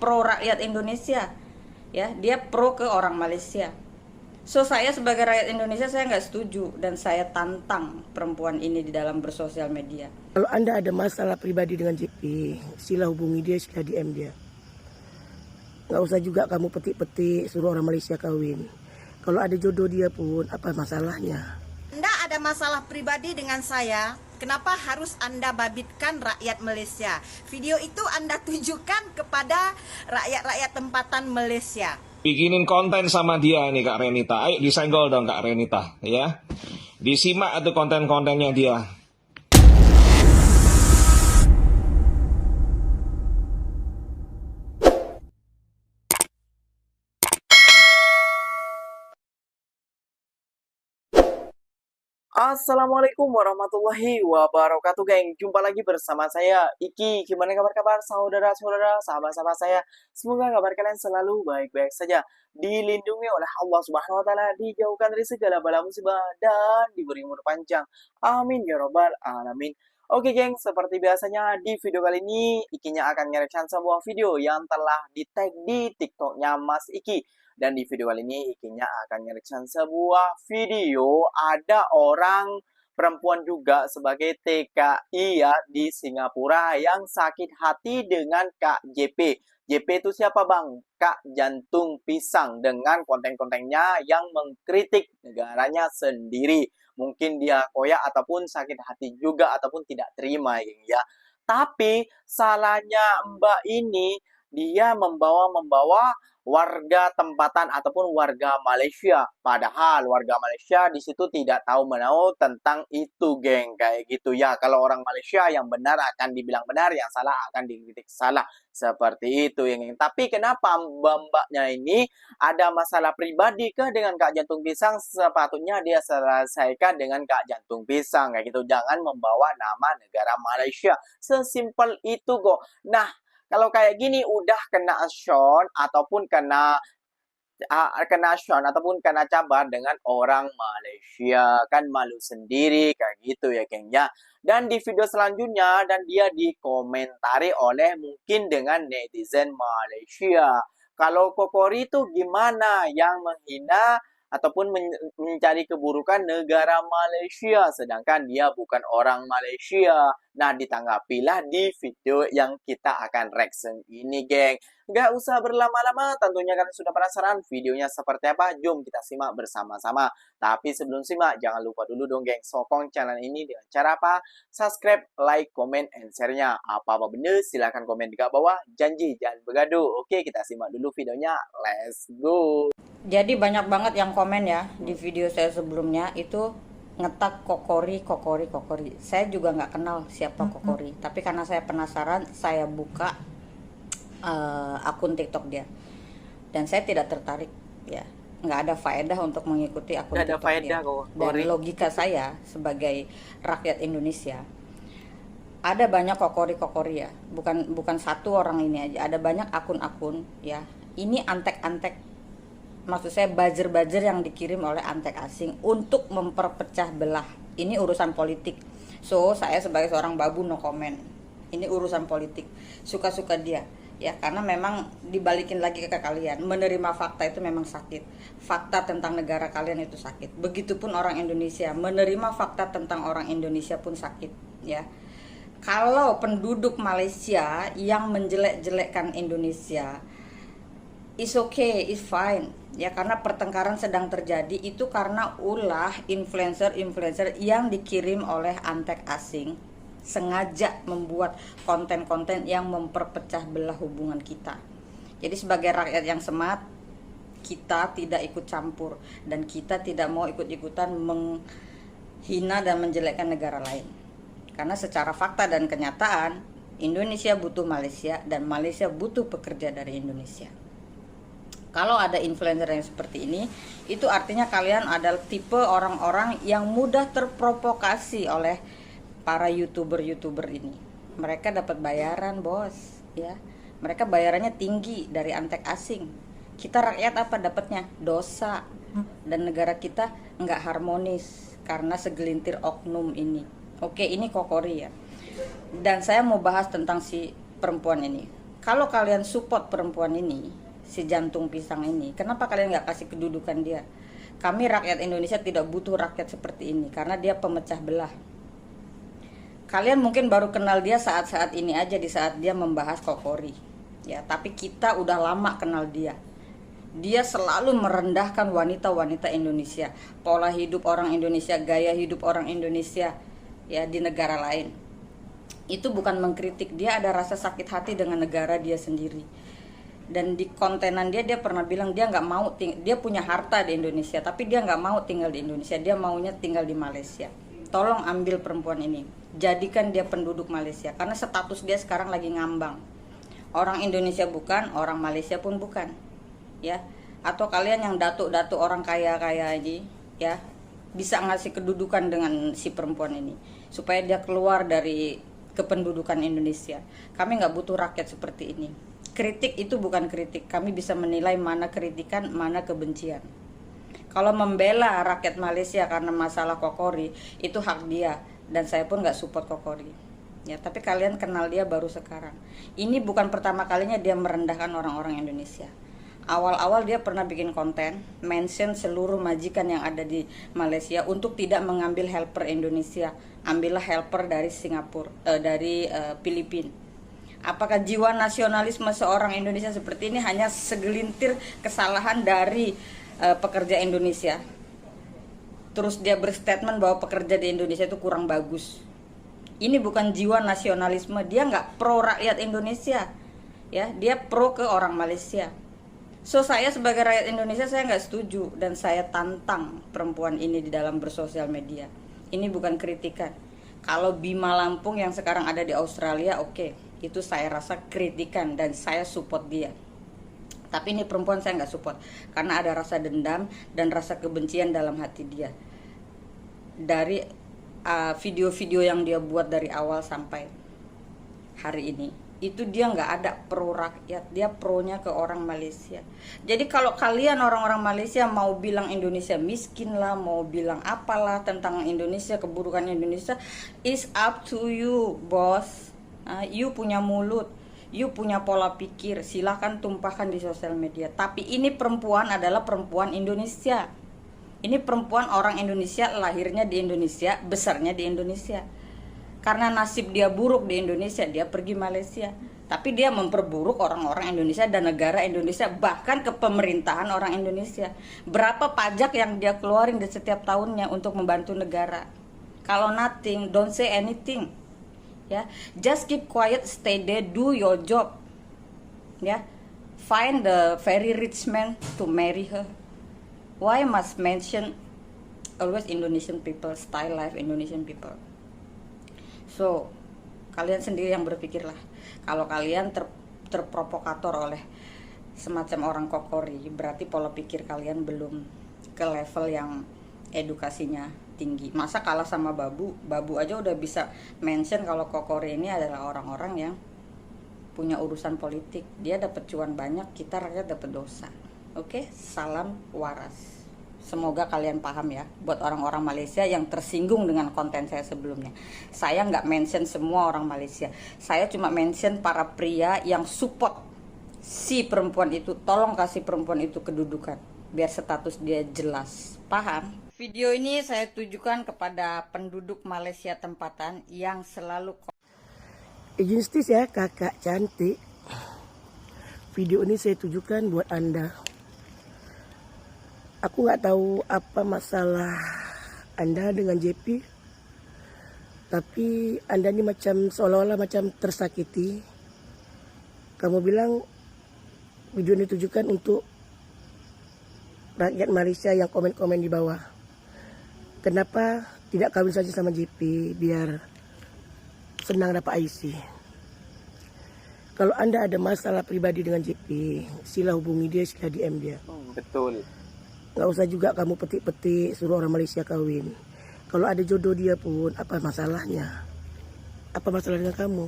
pro rakyat Indonesia, ya, dia pro ke orang Malaysia. So saya sebagai rakyat Indonesia saya nggak setuju dan saya tantang perempuan ini di dalam bersosial media. Kalau Anda ada masalah pribadi dengan JP, sila hubungi dia, sila DM dia. Nggak usah juga kamu petik-petik suruh orang Malaysia kawin. Kalau ada jodoh dia pun, apa masalahnya? Anda ada masalah pribadi dengan saya, kenapa harus Anda babitkan rakyat Malaysia? Video itu Anda tujukan kepada rakyat-rakyat tempatan Malaysia. Bikinin konten sama dia nih Kak Renita. Ayo disenggol dong Kak Renita, ya. Disimak atau konten-kontennya dia. Assalamualaikum warahmatullahi wabarakatuh, geng. Jumpa lagi bersama saya Iki. Gimana kabar saudara-saudara, sahabat-sahabat saya? Semoga kabar kalian selalu baik-baik saja, dilindungi oleh Allah Subhanahu wa taala, dijauhkan dari segala bala musibah dan diberi umur panjang. Amin ya robbal alamin. Oke, geng, seperti biasanya di video kali ini Ikinya akan nge-reaction sebuah video yang telah di-tag di TikToknya Mas Iki. Dan di video kali ini Ikinya akan nge-reaction sebuah video ada orang perempuan juga sebagai TKI ya di Singapura yang sakit hati dengan Kak JP. JP itu siapa bang? Kak Jantung Pisang, dengan konten-kontennya yang mengkritik negaranya sendiri. Mungkin dia koyak ataupun sakit hati juga ataupun tidak terima ya. Tapi salahnya Mbak ini, dia membawa warga tempatan ataupun warga Malaysia. Padahal warga Malaysia di situ tidak tahu menahu tentang itu, geng. Kayak gitu ya. Kalau orang Malaysia yang benar akan dibilang benar, yang salah akan dikritik salah. Seperti itu, geng. Tapi kenapa mbak-mbaknya ini ada masalah pribadi ke dengan Kak Jantung Pisang? Sepatutnya dia selesaikan dengan Kak Jantung Pisang. Kayak gitu. Jangan membawa nama negara Malaysia. Sesimpel itu kok. Nah, kalau kayak gini udah kena action ataupun kena cabar dengan orang Malaysia, kan malu sendiri kayak gitu ya gengnya. Dan di video selanjutnya dan dia dikomentari oleh mungkin dengan netizen Malaysia. Kalau Kokori itu gimana yang menghina ataupun mencari keburukan negara Malaysia, sedangkan dia bukan orang Malaysia. Nah, ditanggapilah di video yang kita akan reaction ini, geng. Nggak usah berlama-lama, tentunya kalian sudah penasaran videonya seperti apa. Jom kita simak bersama-sama. Tapi sebelum simak, jangan lupa dulu dong, geng. Sokong channel ini dengan cara apa? Subscribe, like, comment, and share-nya. Apa-apa bener, silahkan komen di bawah. Janji, jangan begaduh. Oke, kita simak dulu videonya. Let's go! Jadi banyak banget yang komen ya di video saya sebelumnya itu ngetak Kokori. Saya juga nggak kenal siapa Kokori, tapi karena saya penasaran, saya buka akun TikTok dia. Dan saya tidak tertarik ya. Nggak ada faedah untuk mengikuti akun Nggak ada TikTok faedah dia. kok, Dan Kokori. logika saya sebagai rakyat Indonesia, ada banyak Kokori ya. Bukan satu orang ini aja. Ada banyak akun-akun ya. Ini antek-antek, maksud saya buzzer yang dikirim oleh antek asing untuk memperpecah belah. Ini urusan politik. So, saya sebagai seorang babu no comment. Ini urusan politik. Suka-suka dia. Ya, karena memang dibalikin lagi ke kalian. Menerima fakta itu memang sakit. Fakta tentang negara kalian itu sakit. Begitupun orang Indonesia. Menerima fakta tentang orang Indonesia pun sakit. Ya. Kalau penduduk Malaysia yang menjelek-jelekkan Indonesia, it's okay, it's fine ya, karena pertengkaran sedang terjadi itu karena ulah influencer yang dikirim oleh antek asing sengaja membuat konten-konten yang memperpecah belah hubungan kita. Jadi sebagai rakyat yang smart, kita tidak ikut campur dan kita tidak mau ikut-ikutan menghina dan menjelekkan negara lain. Karena secara fakta dan kenyataan, Indonesia butuh Malaysia dan Malaysia butuh pekerja dari Indonesia. Kalau ada influencer yang seperti ini, itu artinya kalian adalah tipe orang-orang yang mudah terprovokasi oleh para youtuber ini. Mereka dapat bayaran, bos, ya. Mereka bayarannya tinggi dari antek asing. Kita rakyat apa dapatnya? Dosa. Dan negara kita nggak harmonis karena segelintir oknum ini. Oke, ini Kokori ya. Dan saya mau bahas tentang si perempuan ini. Kalau kalian support perempuan ini, si jantung pisang ini, kenapa kalian nggak kasih kedudukan dia? Kami rakyat Indonesia tidak butuh rakyat seperti ini karena dia pemecah belah. Kalian mungkin baru kenal dia saat-saat ini aja, di saat dia membahas Kokori, ya. Tapi kita udah lama kenal dia. Dia selalu merendahkan wanita-wanita Indonesia, pola hidup orang Indonesia, gaya hidup orang Indonesia, ya, di negara lain. Itu bukan mengkritik, dia ada rasa sakit hati dengan negara dia sendiri. Dan di kontenan dia pernah bilang dia nggak mau dia punya harta di Indonesia, tapi dia nggak mau tinggal di Indonesia, dia maunya tinggal di Malaysia. Tolong ambil perempuan ini, jadikan dia penduduk Malaysia, karena status dia sekarang lagi ngambang. Orang Indonesia bukan, orang Malaysia pun bukan, ya. Atau kalian yang datuk-datuk orang kaya-kaya aja, ya, bisa ngasih kedudukan dengan si perempuan ini supaya dia keluar dari kependudukan Indonesia. Kami nggak butuh rakyat seperti ini. Kritik itu bukan kritik, kami bisa menilai mana kritikan, mana kebencian. Kalau membela rakyat Malaysia karena masalah Kokori, itu hak dia, dan saya pun nggak support Kokori, ya. Tapi kalian kenal dia baru sekarang. Ini bukan pertama kalinya dia merendahkan orang-orang Indonesia. Awal-awal dia pernah bikin konten mention seluruh majikan yang ada di Malaysia untuk tidak mengambil helper Indonesia, ambillah helper dari Singapura, dari Filipina. Apakah jiwa nasionalisme seorang Indonesia seperti ini hanya segelintir kesalahan dari pekerja Indonesia? Terus dia berstatement bahwa pekerja di Indonesia itu kurang bagus. Ini bukan jiwa nasionalisme, dia nggak pro rakyat Indonesia, ya, dia pro ke orang Malaysia. So saya sebagai rakyat Indonesia saya nggak setuju dan saya tantang perempuan ini di dalam bersosial media. Ini bukan kritikan. Kalau Bima Lampung yang sekarang ada di Australia, oke. Itu saya rasa kritikan dan saya support dia. Tapi ini perempuan saya nggak support karena ada rasa dendam dan rasa kebencian dalam hati dia. Dari video-video yang dia buat dari awal sampai hari ini, itu dia nggak ada pro rakyat, dia pronya ke orang Malaysia. Jadi kalau kalian orang-orang Malaysia mau bilang Indonesia miskin lah, mau bilang apalah tentang Indonesia, keburukan Indonesia, is up to you, bos. You punya mulut, you punya pola pikir, silahkan tumpahkan di sosial media. Tapi ini perempuan adalah perempuan Indonesia. Ini perempuan orang Indonesia, lahirnya di Indonesia, besarnya di Indonesia. Karena nasib dia buruk di Indonesia, dia pergi Malaysia. Tapi dia memperburuk orang-orang Indonesia dan negara Indonesia, bahkan ke pemerintahan orang Indonesia. Berapa pajak yang dia keluarin di setiap tahunnya untuk membantu negara? Kalau nothing, don't say anything. Ya, just keep quiet, stay there, do your job. Ya, find the very rich man to marry her. Why must mention always Indonesian people, style life Indonesian people? So, kalian sendiri yang berpikirlah. Kalau kalian terprovokator oleh semacam orang Kokori, berarti pola pikir kalian belum ke level yang edukasinya tinggi. Masa kalah sama Babu aja udah bisa mention kalau Kokori ini adalah orang-orang yang punya urusan politik. Dia dapat cuan banyak, kita rakyat dapat dosa. Oke, salam waras. Semoga kalian paham ya, buat orang-orang Malaysia yang tersinggung dengan konten saya sebelumnya. Saya nggak mention semua orang Malaysia, saya cuma mention para pria yang support si perempuan itu. Tolong kasih perempuan itu kedudukan, biar status dia jelas. Paham? Video ini saya tujukan kepada penduduk Malaysia tempatan yang selalu Izin stis ya kakak cantik. Video ini saya tujukan buat Anda. Aku nggak tahu apa masalah Anda dengan JP, tapi Anda ini macam seolah-olah macam tersakiti. Kamu bilang video ini tujukan untuk rakyat Malaysia yang komen-komen di bawah. Kenapa tidak kawin saja sama JP biar senang dapat IC? Kalau Anda ada masalah pribadi dengan JP, sila hubungi dia, sila DM dia. Betul. Nggak usah juga kamu petik-petik suruh orang Malaysia kawin. Kalau ada jodoh dia pun, apa masalahnya? Apa masalah dengan kamu?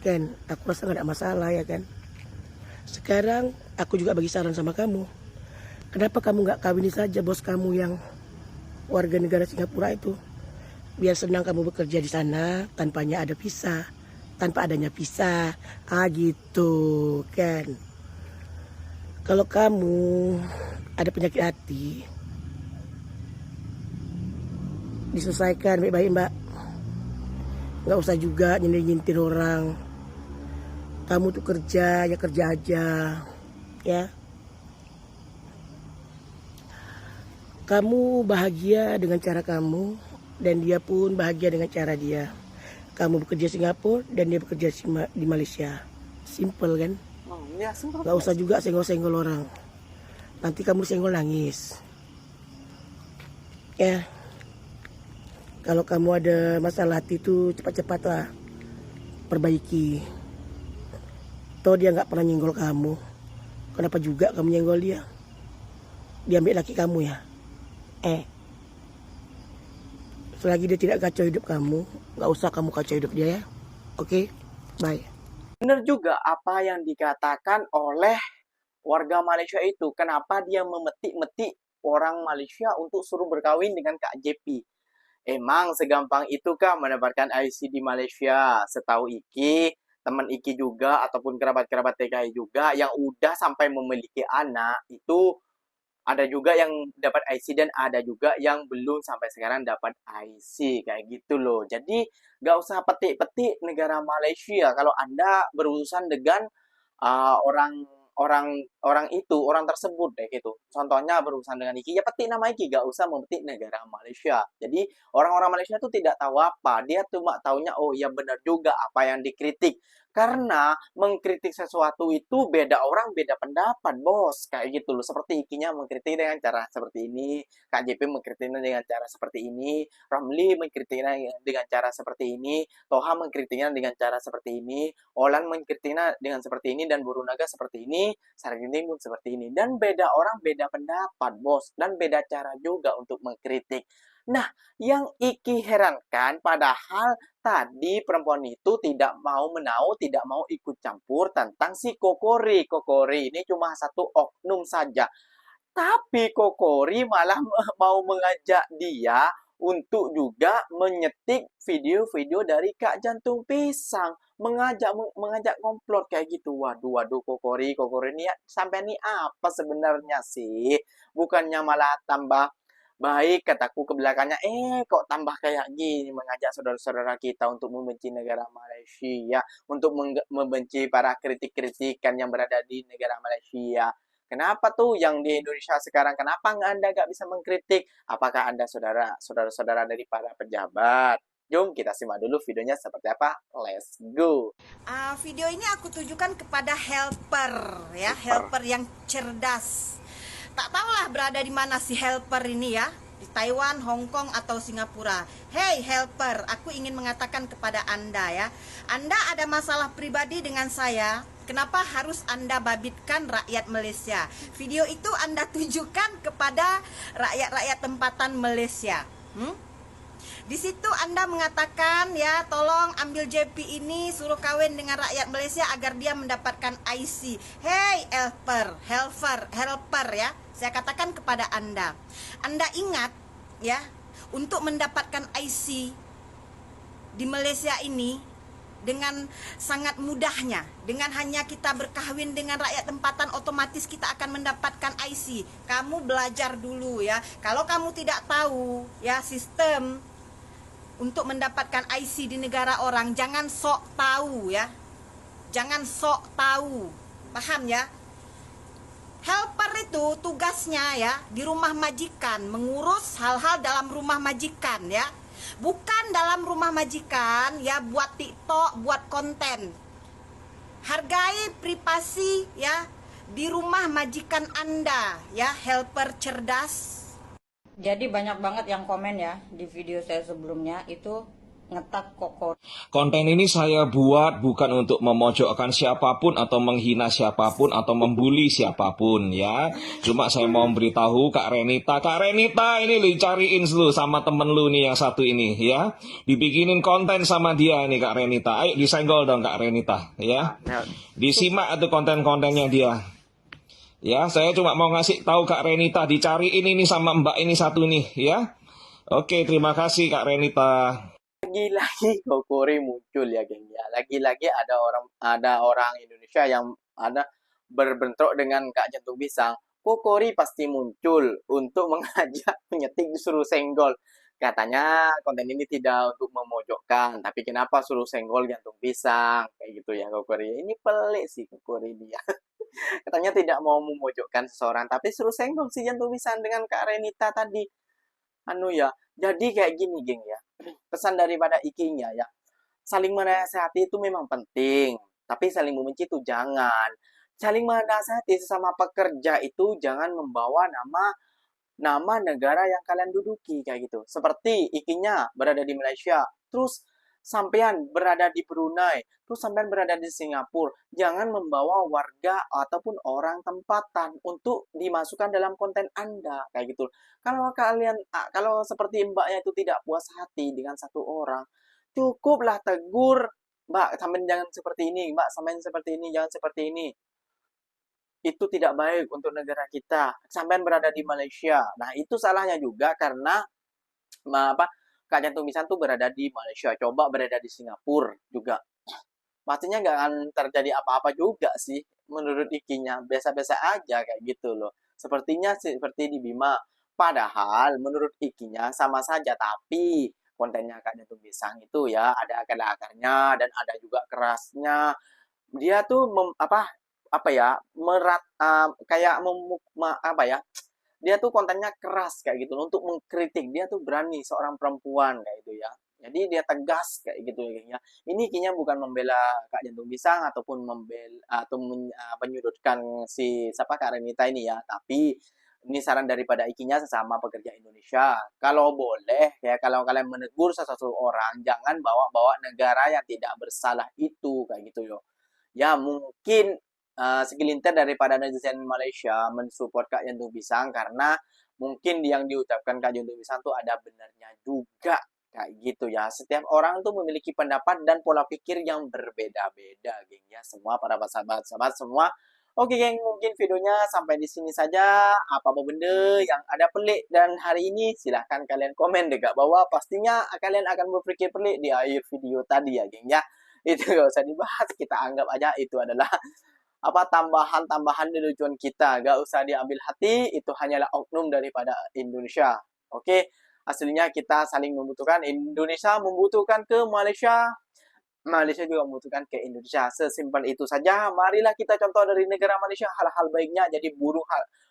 Kan, aku rasa nggak ada masalah ya kan. Sekarang aku juga bagi saran sama kamu. Kenapa kamu nggak kawini saja bos kamu yang warga negara Singapura itu? Biar senang kamu bekerja di sana, tanpanya ada visa. tanpa adanya pisah. Gitu kan. Kalau kamu ada penyakit hati, diselesaikan baik-baik mbak. Nggak usah juga nyindir-nyindir orang. Kamu tuh kerja, ya kerja aja. Ya. Kamu bahagia dengan cara kamu, dan dia pun bahagia dengan cara dia. Kamu bekerja di Singapura, dan dia bekerja di Malaysia. Simple kan? Ya, simpel. Gak usah juga senggol-senggol orang. Nanti kamu senggol nangis. Ya. Kalau kamu ada masalah hati itu cepat-cepatlah perbaiki. Toh dia gak pernah nyenggol kamu. Kenapa juga kamu nyenggol dia? Dia ambil laki kamu ya? Selagi dia tidak kacau hidup kamu, gak usah kamu kacau hidup dia ya. Oke? Bye. Benar juga apa yang dikatakan oleh warga Malaysia itu. Kenapa dia memetik-metik orang Malaysia untuk suruh berkawin dengan Kak JP? Emang segampang itu kah mendapatkan IC di Malaysia? Setahu Iki, teman Iki juga ataupun kerabat-kerabat TKI juga yang udah sampai memiliki anak itu ada juga yang dapat IC dan ada juga yang belum sampai sekarang dapat IC kayak gitu loh. Jadi nggak usah petik-petik negara Malaysia kalau Anda berurusan dengan orang tersebut kayak gitu. Contohnya berurusan dengan Iki, ya petik nama Iki, nggak usah memetik negara Malaysia. Jadi orang-orang Malaysia itu tidak tahu apa, dia cuma taunya oh ya benar juga apa yang dikritik. Karena mengkritik sesuatu itu beda orang, beda pendapat, bos. Kayak gitu loh. Seperti Ikinya mengkritik dengan cara seperti ini, Kak JP mengkritiknya dengan cara seperti ini, Ramli mengkritiknya dengan cara seperti ini, Toha mengkritiknya dengan cara seperti ini, Olan mengkritiknya dengan seperti ini, dan Burunaga seperti ini, Sargini pun seperti ini. Dan beda orang, beda pendapat, bos. Dan beda cara juga untuk mengkritik. Nah, yang Iki herankan padahal tadi perempuan itu tidak mau menau, tidak mau ikut campur tentang si Kokori. Kokori ini cuma satu oknum saja. Tapi Kokori malah mau mengajak dia untuk juga menyetik video-video dari Kak Jantung Pisang. Mengajak komplot kayak gitu. Waduh, Kokori ini sampai nih apa sebenarnya sih? Bukannya malah tambah baik kataku ke belakangnya, kok tambah kayak gini mengajak saudara-saudara kita untuk membenci negara Malaysia, untuk membenci para kritik-kritikan yang berada di negara Malaysia. Kenapa tuh yang di Indonesia sekarang, kenapa Anda nggak bisa mengkritik? Apakah Anda saudara-saudara dari para pejabat? Jom kita simak dulu videonya seperti apa. Let's go. Video ini aku tujukan kepada helper ya, helper yang cerdas. Tak tahulah berada di mana si helper ini ya, di Taiwan, Hong Kong atau Singapura. Hey helper, aku ingin mengatakan kepada Anda ya, Anda ada masalah pribadi dengan saya. Kenapa harus Anda babitkan rakyat Malaysia? Video itu Anda tujukan kepada rakyat-rakyat tempatan Malaysia. Di situ Anda mengatakan ya, tolong ambil JP ini, suruh kawin dengan rakyat Malaysia agar dia mendapatkan IC. Hey helper ya, saya katakan kepada Anda ingat ya, untuk mendapatkan IC di Malaysia ini dengan sangat mudahnya. Dengan hanya kita berkahwin dengan rakyat tempatan, otomatis kita akan mendapatkan IC. Kamu belajar dulu ya. Kalau kamu tidak tahu ya sistem untuk mendapatkan IC di negara orang, jangan sok tahu ya. Jangan sok tahu. Paham ya? Helper itu tugasnya ya di rumah majikan, mengurus hal-hal dalam rumah majikan ya. Bukan dalam rumah majikan ya buat TikTok, buat konten. Hargai privasi ya di rumah majikan Anda ya, helper cerdas. Jadi banyak banget yang komen ya di video saya sebelumnya itu ngetak Kokori. Konten ini saya buat bukan untuk memojokkan siapapun atau menghina siapapun atau membuli siapapun ya. Cuma saya mau memberitahu Kak Renita ini lu cariin lu sama temen lu nih yang satu ini ya. Dibikinin konten sama dia nih Kak Renita. Ayo disenggol dong Kak Renita ya. Disimak tuh konten-kontennya dia. Ya, saya cuma mau ngasih tahu Kak Renita, dicariin ini sama Mbak ini satu nih ya. Oke, terima kasih Kak Renita. lagi-lagi Kokori muncul ya geng ya. Lagi-lagi ada orang Indonesia yang ada berbentrok dengan Kak Jantung Pisang. Kokori pasti muncul untuk mengajak penyetik disuruh senggol. Katanya konten ini tidak untuk memojokkan, tapi kenapa suruh senggol Jantung Pisang? Kayak gitu ya Kokori. Ini pelik sih Kokori dia. Katanya tidak mau memojokkan seseorang, tapi suruh senggol si Jantung Pisang dengan Kak Renita tadi. Anu ya, jadi kayak gini geng ya. Pesan daripada ikinya ya, saling menasehati itu memang penting, tapi saling membenci itu jangan. Saling menasehati sesama pekerja itu jangan membawa nama negara yang kalian duduki kayak gitu. Seperti ikinya berada di Malaysia, terus sampean berada di Brunei, terus sampean berada di Singapura. Jangan membawa warga ataupun orang tempatan untuk dimasukkan dalam konten Anda kayak gitu. Kalau seperti mbaknya itu tidak puas hati dengan satu orang, cukuplah tegur, Mbak, sampean jangan seperti ini, Mbak, sampean seperti ini, jangan seperti ini. Itu tidak baik untuk negara kita. Sampean berada di Malaysia. Nah, itu salahnya juga karena apa? Kak Jantung Pisang tuh berada di Malaysia. Coba berada di Singapura juga. Pastinya nggak akan terjadi apa-apa juga sih menurut ikinya. Biasa-biasa aja kayak gitu loh. Sepertinya seperti di Bima. Padahal menurut ikinya sama saja, tapi kontennya Kak Jantung Pisang itu ya ada akar-akarnya dan ada juga kerasnya. Dia tuh apa ya kayak apa ya, dia tuh kontennya keras kayak gitu untuk mengkritik. Dia tuh berani, seorang perempuan kayak gitu ya, jadi dia tegas kayak gitu ya. Ini kayaknya bukan membela Kak Jantung Pisang ataupun menyudutkan si siapa Kak Renita ini ya, tapi ini saran daripada ikinya sesama pekerja Indonesia. Kalau boleh ya, kalau kalian menegur sesuatu orang, jangan bawa-bawa negara yang tidak bersalah itu kayak gitu loh. Ya mungkin segelintir daripada netizen Malaysia mensupport Kak Jantung Pisang karena mungkin yang diucapkan Kak Jantung Pisang tuh ada benarnya juga kayak gitu ya. Setiap orang tuh memiliki pendapat dan pola pikir yang berbeda-beda, geng ya. Semua para sahabat-sahabat semua. Oke, geng, mungkin videonya sampai di sini saja. Apa-apa benda yang ada pelik dan hari ini silahkan kalian komen dekat bawah. Pastinya kalian akan berpikir pelik di akhir video tadi ya, geng ya. Itu gak usah dibahas, kita anggap aja itu adalah tambahan-tambahan lelucon kita. Gak usah diambil hati, itu hanyalah oknum daripada Indonesia. Oke, aslinya kita saling membutuhkan. Indonesia membutuhkan ke Malaysia, Malaysia juga membutuhkan ke Indonesia. Sesimpel itu saja. Marilah kita contoh dari negara Malaysia hal-hal baiknya, jadi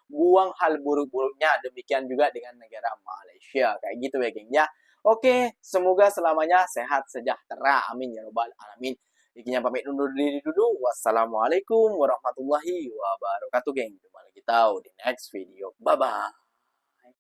buang hal buruk-buruknya. Demikian juga dengan negara Malaysia. Kayak gitu ya, geng ya. Oke, semoga selamanya sehat sejahtera. Amin ya robbal alamin. Ikinya pamit undur diri dulu. Wassalamualaikum warahmatullahi wabarakatuh, geng. Jumpa lagi kita di next video. Bye-bye.